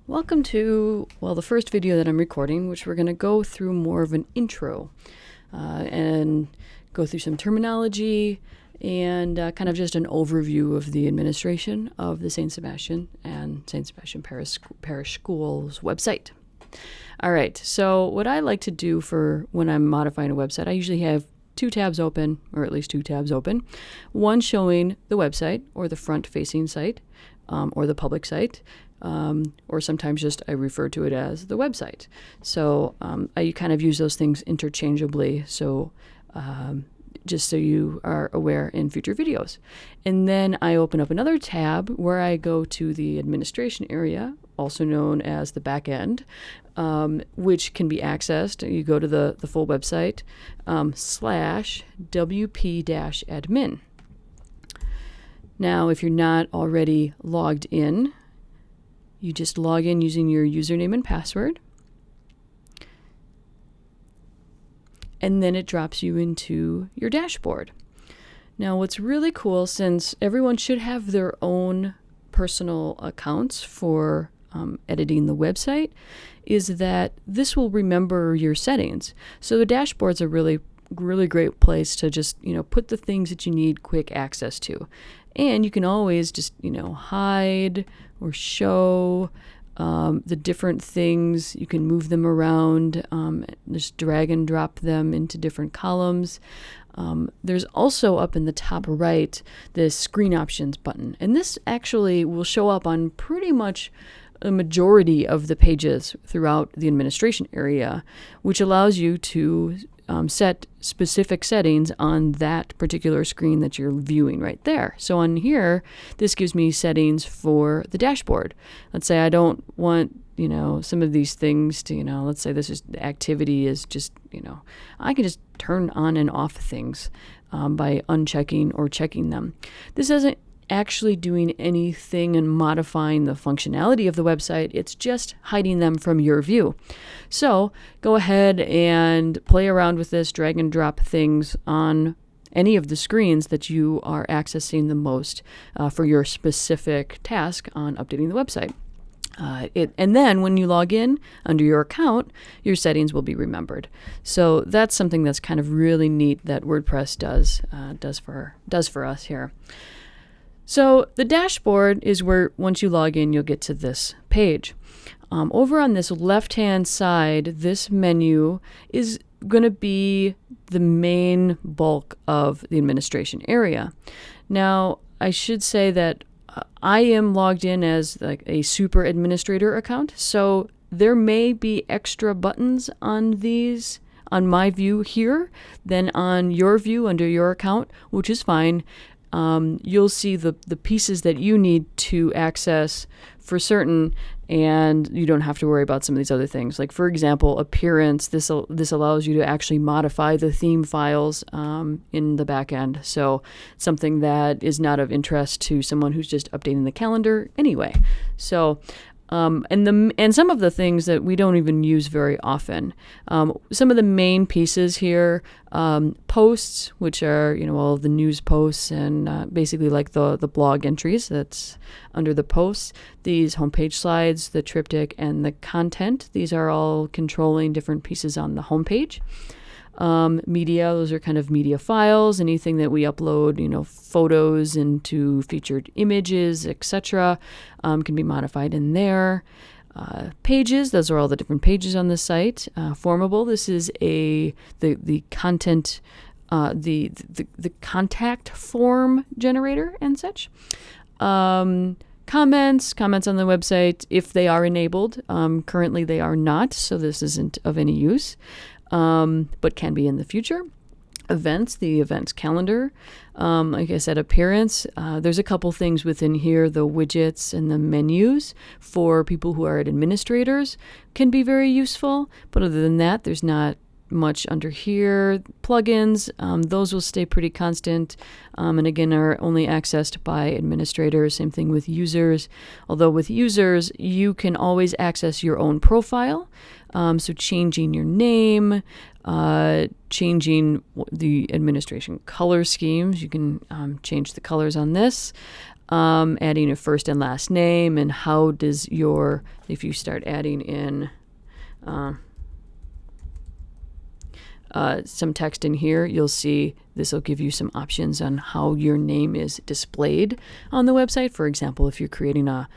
Welcome to, the first video that I'm recording, which we're going to go through more of an intro and go through some terminology and kind of just an overview of the administration of the St. Sebastian and St. Sebastian Parish School's website. All right, so what I like to do for when I'm modifying a website, I usually have two tabs open, or at least two tabs open. One showing the website or the front-facing site or the public site. Or sometimes just I refer to it as the website. So I kind of use those things interchangeably. So just so you are aware in future videos. And then I open up another tab where I go to the administration area, also known as the back end, which can be accessed. You go to the full website /wp-admin. Now, if you're not already logged in, you just log in using your username and password. And then it drops you into your dashboard. Now, what's really cool, since everyone should have their own personal accounts for editing the website, is that this will remember your settings. So the dashboard's a really great place to just, put the things that you need quick access to. And you can always just, hide or show the different things. You can move them around, just drag and drop them into different columns. There's also up in the top right this screen options button. And this actually will show up on pretty much a majority of the pages throughout the administration area, which allows you to set specific settings on that particular screen that you're viewing right there. So on here, this gives me settings for the dashboard. Let's say I don't want, some of these things to, let's say this is the activity is just, I can just turn on and off things by unchecking or checking them. This isn't actually doing anything and modifying the functionality of the website. It's just hiding them from your view. So go ahead and play around with this, drag and drop things on any of the screens that you are accessing the most for your specific task on updating the website. And then when you log in under your account, your settings will be remembered. So that's something that's kind of really neat that WordPress does for us here. So the dashboard is where once you log in, you'll get to this page. Over on this left-hand side, this menu is going to be the main bulk of the administration area. Now, I should say that I am logged in as like a super administrator account, so there may be extra buttons on these on my view here than on your view under your account, which is fine. You'll see the pieces that you need to access for certain, and you don't have to worry about some of these other things. Like, for example, appearance. This allows you to actually modify the theme files in the back end. So something that is not of interest to someone who's just updating the calendar anyway. So and some of the things that we don't even use very often. Some of the main pieces here, posts, which are, all the news posts and basically like the blog entries that's under the posts, these homepage slides, the triptych, and the content. These are all controlling different pieces on the homepage. Media, those are kind of media files, anything that we upload, photos into featured images, etc., can be modified in there. Pages, those are all the different pages on the site. Formable, this is the content, the contact form generator and such. Comments on the website, if they are enabled. Currently they are not, so this isn't of any use. But can be in the future. Events, the events calendar. Like I said, appearance. There's a couple things within here. The widgets and the menus for people who are administrators can be very useful. But other than that, there's not much under here. Plugins, those will stay pretty constant, and again are only accessed by administrators. Same thing with users, although with users you can always access your own profile, so changing your name, changing the administration color schemes. You can change the colors on this. adding a first and last name, and how does if you start adding in some text in here, you'll see this will give you some options on how your name is displayed on the website. For example, if you're creating a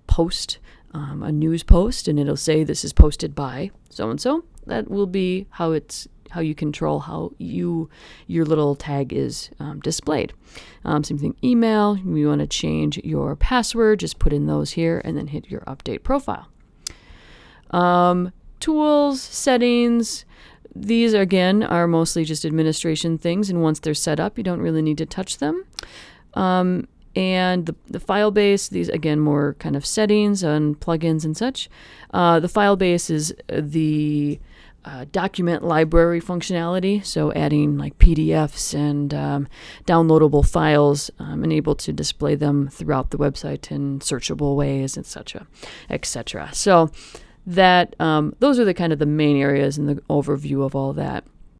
post, a news post, and it'll say this is posted by so-and-so, that will be how you control how your little tag is displayed. Same thing, email. You want to change your password, just put in those here and then hit your update profile. Tools, settings. These, again, are mostly just administration things, and once they're set up, you don't really need to touch them. And the file base, these, again, more kind of settings on plugins and such. The file base is the document library functionality, so adding like PDFs and downloadable files, and able to display them throughout the website in searchable ways, etc., etc. So that those are the kind of the main areas and the overview of all that.